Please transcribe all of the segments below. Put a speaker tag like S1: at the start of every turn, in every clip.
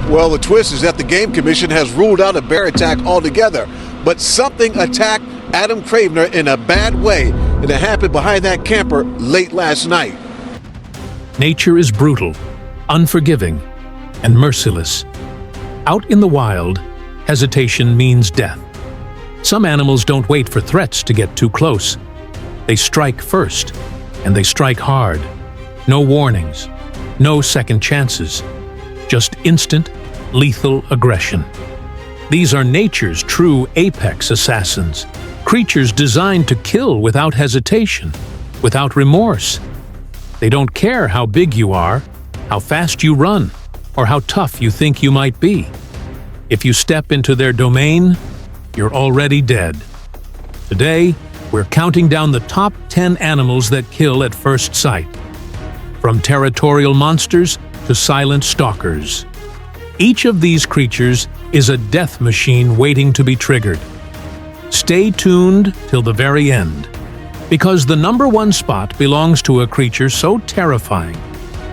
S1: Well, the twist is that the Game Commission has ruled out a bear attack altogether, but something attacked Adam Cravener in a bad way, and it happened behind that camper late last night.
S2: Nature is brutal, unforgiving, and merciless. Out in the wild, hesitation means death. Some animals don't wait for threats to get too close. They strike first, and they strike hard. No warnings, no second chances, just instant, lethal aggression. These are nature's true apex assassins, creatures designed to kill without hesitation, without remorse. They don't care how big you are, how fast you run, or how tough you think you might be. If you step into their domain, you're already dead. Today, we're counting down the top 10 animals that kill at first sight. From territorial monsters to silent stalkers. Each of these creatures is a death machine waiting to be triggered. Stay tuned till the very end, because the number one spot belongs to a creature so terrifying,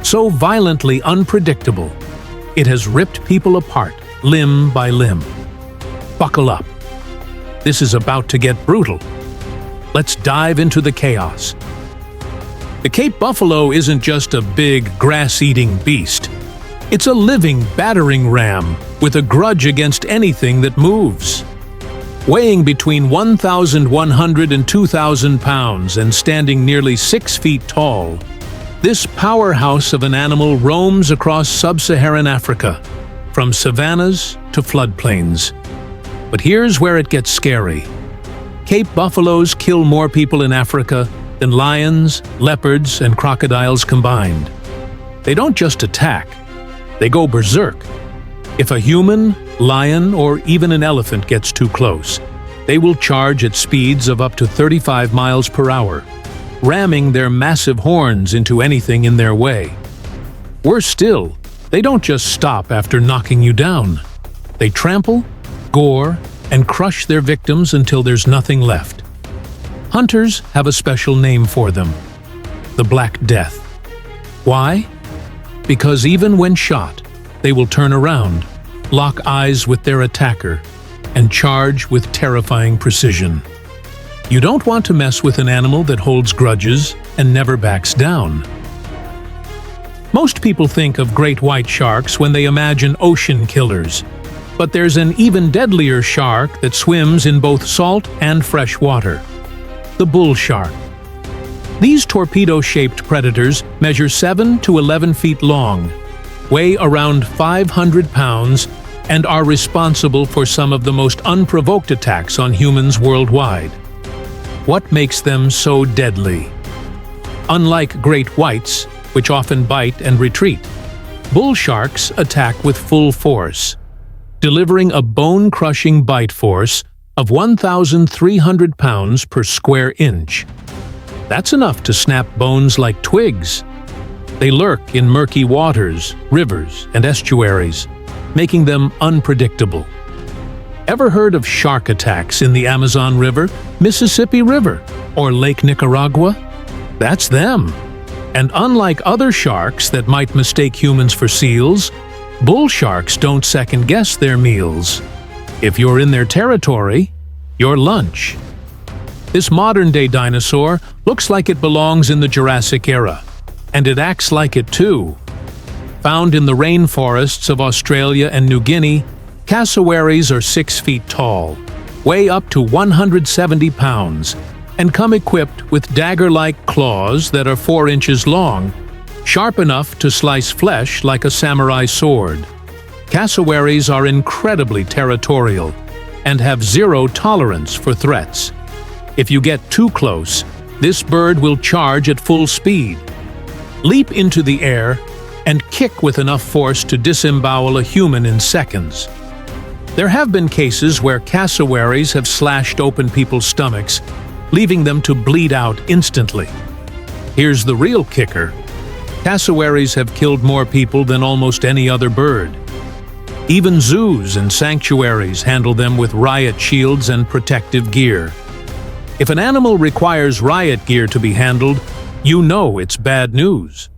S2: so violently unpredictable, it has ripped people apart, limb by limb. Buckle up. This is about to get brutal. Let's dive into the chaos. The Cape buffalo isn't just a big, grass-eating beast. It's a living battering ram with a grudge against anything that moves. Weighing between 1,100 and 2,000 pounds and standing nearly 6 feet tall, this powerhouse of an animal roams across sub-Saharan Africa, from savannas to floodplains. But here's where it gets scary. Cape buffaloes kill more people in Africa than lions, leopards, and crocodiles combined. They don't just attack, they go berserk. If a human, lion, or even an elephant gets too close, they will charge at speeds of up to 35 miles per hour, ramming their massive horns into anything in their way. Worse still, they don't just stop after knocking you down. They trample, gore, and crush their victims until there's nothing left. Hunters have a special name for them: the Black Death. Why? Because even when shot, they will turn around, lock eyes with their attacker, and charge with terrifying precision. You don't want to mess with an animal that holds grudges and never backs down. Most people think of great white sharks when they imagine ocean killers, but there's an even deadlier shark that swims in both salt and fresh water: the bull shark. These torpedo-shaped predators measure 7 to 11 feet long, weigh around 500 pounds, and are responsible for some of the most unprovoked attacks on humans worldwide. What makes them so deadly? Unlike great whites, which often bite and retreat, bull sharks attack with full force, delivering a bone-crushing bite force of 1,300 pounds per square inch. That's enough to snap bones like twigs. They lurk in murky waters, rivers, and estuaries, making them unpredictable. Ever heard of shark attacks in the Amazon River, Mississippi River, or Lake Nicaragua? That's them. And unlike other sharks that might mistake humans for seals, bull sharks don't second-guess their meals. If you're in their territory, you're lunch. This modern-day dinosaur looks like it belongs in the Jurassic era, and it acts like it too. Found in the rainforests of Australia and New Guinea, cassowaries are 6 feet tall, weigh up to 170 pounds, and come equipped with dagger-like claws that are 4 inches long, sharp enough to slice flesh like a samurai sword. Cassowaries are incredibly territorial and have zero tolerance for threats. If you get too close, this bird will charge at full speed, leap into the air, and kick with enough force to disembowel a human in seconds. There have been cases where cassowaries have slashed open people's stomachs, leaving them to bleed out instantly. Here's the real kicker. Cassowaries have killed more people than almost any other bird. Even zoos and sanctuaries handle them with riot shields and protective gear. If an animal requires riot gear to be handled, you know it's bad news.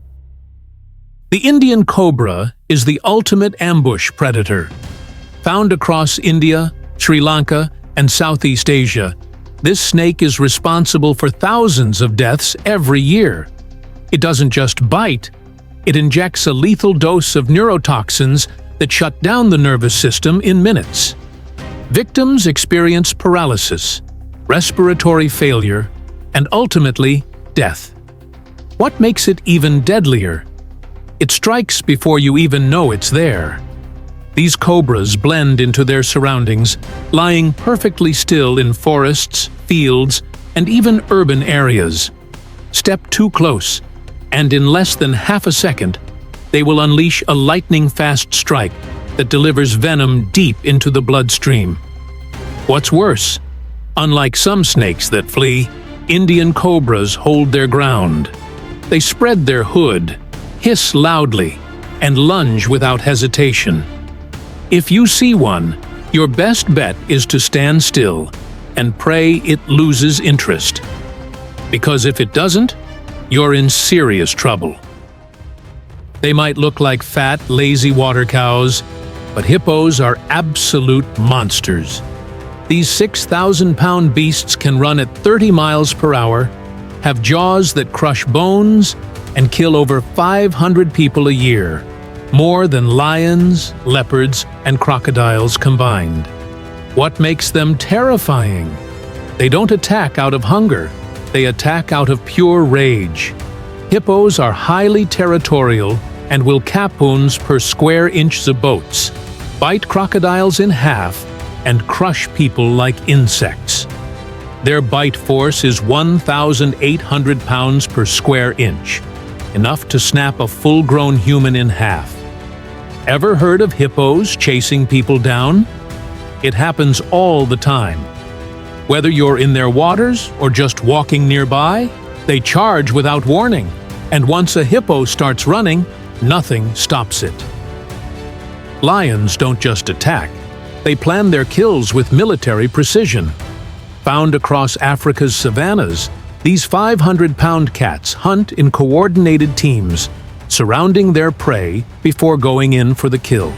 S2: The Indian cobra is the ultimate ambush predator. Found across India, Sri Lanka, and Southeast Asia, this snake is responsible for thousands of deaths every year. It doesn't just bite, it injects a lethal dose of neurotoxins that shut down the nervous system in minutes. Victims experience paralysis, respiratory failure, and ultimately, death. What makes it even deadlier? It strikes before you even know it's there. These cobras blend into their surroundings, lying perfectly still in forests, fields, and even urban areas. Step too close, and in less than half a second, they will unleash a lightning-fast strike that delivers venom deep into the bloodstream. What's worse, unlike some snakes that flee, Indian cobras hold their ground. They spread their hood, hiss loudly, and lunge without hesitation. If you see one, your best bet is to stand still and pray it loses interest. Because if it doesn't, you're in serious trouble. They might look like fat, lazy water cows, but hippos are absolute monsters. These 6,000-pound beasts can run at 30 miles per hour, have jaws that crush bones, and kill over 500 people a year, more than lions, leopards, and crocodiles combined. What makes them terrifying? They don't attack out of hunger, they attack out of pure rage. Hippos are highly territorial and will cap wounds per square inch of boats, bite crocodiles in half, and crush people like insects. Their bite force is 1,800 pounds per square inch, enough to snap a full-grown human in half. Ever heard of hippos chasing people down? It happens all the time. Whether you're in their waters or just walking nearby, they charge without warning, and once a hippo starts running, nothing stops it. Lions don't just attack, they plan their kills with military precision. Found across Africa's savannas, these 500-pound cats hunt in coordinated teams, surrounding their prey before going in for the kill.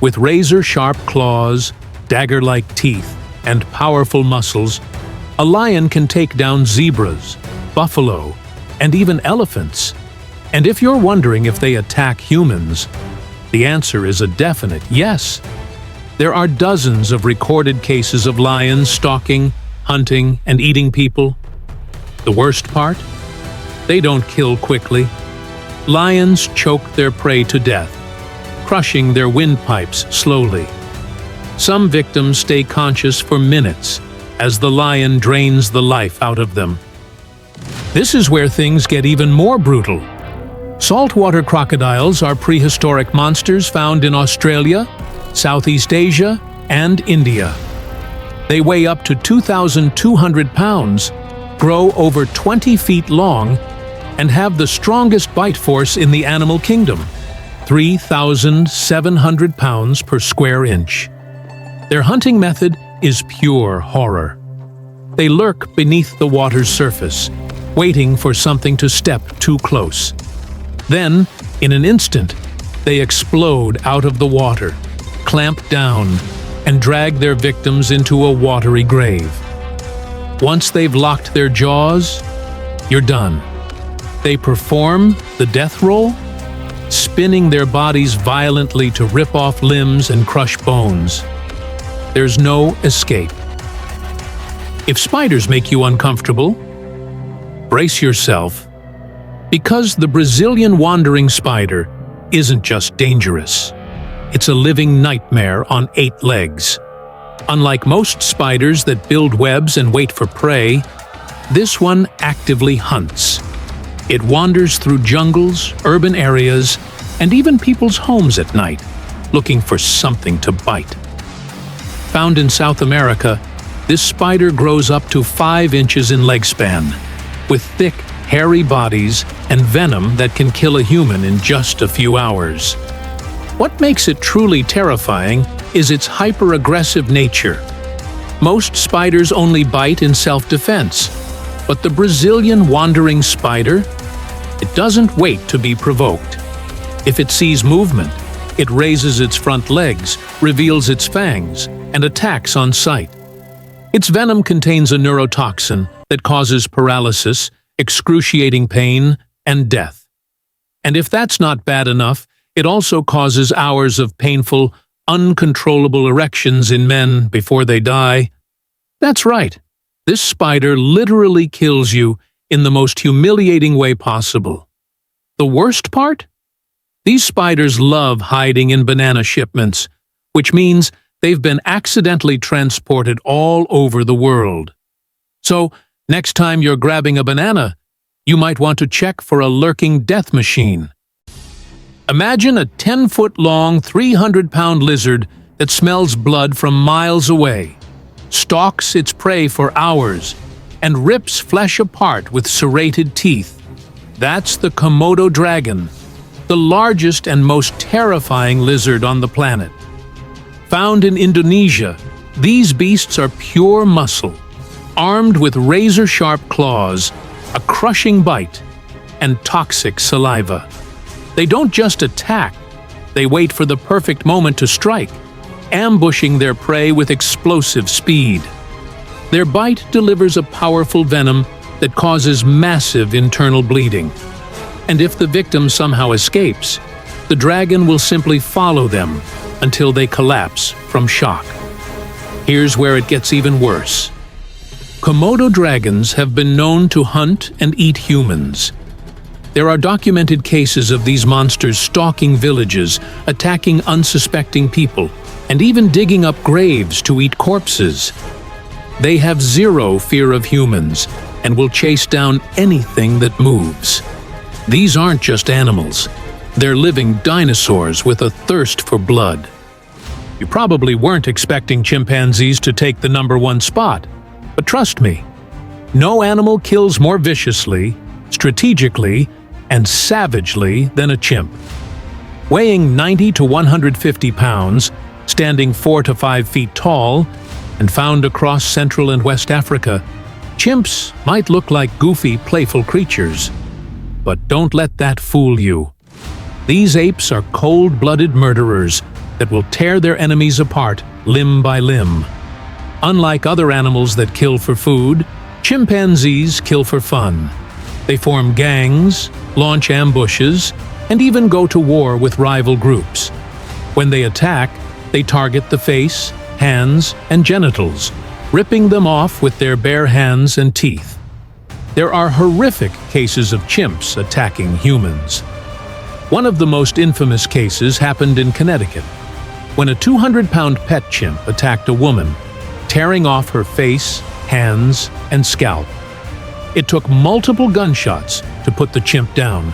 S2: With razor-sharp claws, dagger-like teeth, and powerful muscles, a lion can take down zebras, buffalo, and even elephants. And if you're wondering if they attack humans, the answer is a definite yes. There are dozens of recorded cases of lions stalking, hunting, and eating people. The worst part? They don't kill quickly. Lions choke their prey to death, crushing their windpipes slowly. Some victims stay conscious for minutes as the lion drains the life out of them. This is where things get even more brutal. Saltwater crocodiles are prehistoric monsters found in Australia, Southeast Asia, and India. They weigh up to 2,200 pounds, grow over 20 feet long, and have the strongest bite force in the animal kingdom, 3,700 pounds per square inch. Their hunting method is pure horror. They lurk beneath the water's surface, waiting for something to step too close. Then, in an instant, they explode out of the water, clamp down, and drag their victims into a watery grave. Once they've locked their jaws, you're done. They perform the death roll, spinning their bodies violently to rip off limbs and crush bones. There's no escape. If spiders make you uncomfortable, brace yourself, because the Brazilian wandering spider isn't just dangerous. It's a living nightmare on 8 legs. Unlike most spiders that build webs and wait for prey, this one actively hunts. It wanders through jungles, urban areas, and even people's homes at night, looking for something to bite. Found in South America, this spider grows up to 5 inches in leg span, with thick, hairy bodies and venom that can kill a human in just a few hours. What makes it truly terrifying is its hyper-aggressive nature. Most spiders only bite in self-defense, but the Brazilian wandering spider, it doesn't wait to be provoked. If it sees movement, it raises its front legs, reveals its fangs, and attacks on sight. Its venom contains a neurotoxin that causes paralysis, excruciating pain, and death. And if that's not bad enough, it also causes hours of painful, uncontrollable erections in men before they die. That's right. This spider literally kills you in the most humiliating way possible. The worst part? These spiders love hiding in banana shipments, which means they've been accidentally transported all over the world. So, next time you're grabbing a banana, you might want to check for a lurking death machine. Imagine a 10-foot-long, 300-pound lizard that smells blood from miles away, stalks its prey for hours, and rips flesh apart with serrated teeth. That's the Komodo dragon, the largest and most terrifying lizard on the planet. Found in Indonesia, these beasts are pure muscle, armed with razor-sharp claws, a crushing bite, and toxic saliva. They don't just attack, they wait for the perfect moment to strike, ambushing their prey with explosive speed. Their bite delivers a powerful venom that causes massive internal bleeding. And if the victim somehow escapes, the dragon will simply follow them until they collapse from shock. Here's where it gets even worse. Komodo dragons have been known to hunt and eat humans. There are documented cases of these monsters stalking villages, attacking unsuspecting people, and even digging up graves to eat corpses. They have zero fear of humans and will chase down anything that moves. These aren't just animals. They're living dinosaurs with a thirst for blood. You probably weren't expecting chimpanzees to take the #1 spot, but trust me, no animal kills more viciously, strategically, and savagely than a chimp. Weighing 90 to 150 pounds, standing 4 to 5 feet tall, and found across Central and West Africa, chimps might look like goofy, playful creatures. But don't let that fool you. These apes are cold-blooded murderers that will tear their enemies apart limb by limb. Unlike other animals that kill for food, chimpanzees kill for fun. They form gangs, launch ambushes, and even go to war with rival groups. When they attack, they target the face, hands, and genitals, ripping them off with their bare hands and teeth. There are horrific cases of chimps attacking humans. One of the most infamous cases happened in Connecticut, when a 200-pound pet chimp attacked a woman, tearing off her face, hands, and scalp. It took multiple gunshots to put the chimp down,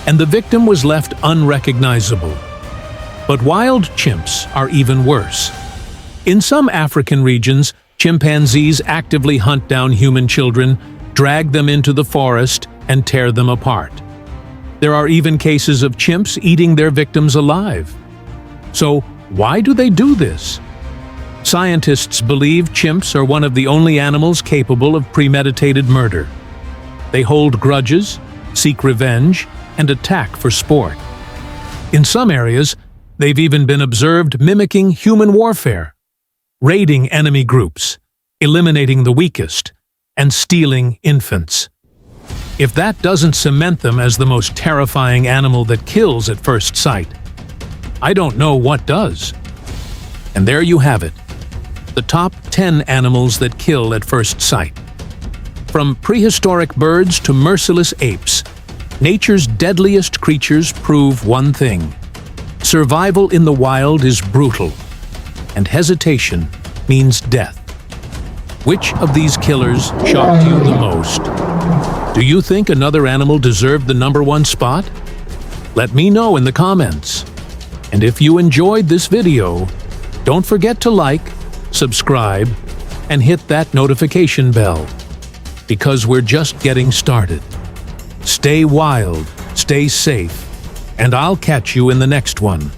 S2: and the victim was left unrecognizable. But wild chimps are even worse. In some African regions, chimpanzees actively hunt down human children, drag them into the forest, and tear them apart. There are even cases of chimps eating their victims alive. So, why do they do this? Scientists believe chimps are one of the only animals capable of premeditated murder. They hold grudges, seek revenge, and attack for sport. In some areas, they've even been observed mimicking human warfare, raiding enemy groups, eliminating the weakest, and stealing infants. If that doesn't cement them as the most terrifying animal that kills at first sight, I don't know what does. And there you have it, the top 10 animals that kill at first sight. From prehistoric birds to merciless apes, nature's deadliest creatures prove one thing: survival in the wild is brutal, and hesitation means death. Which of these killers shocked you the most? Do you think another animal deserved the #1 spot? Let me know in the comments. And if you enjoyed this video, don't forget to like, subscribe, and hit that notification bell, because we're just getting started. Stay wild, stay safe, and I'll catch you in the next one.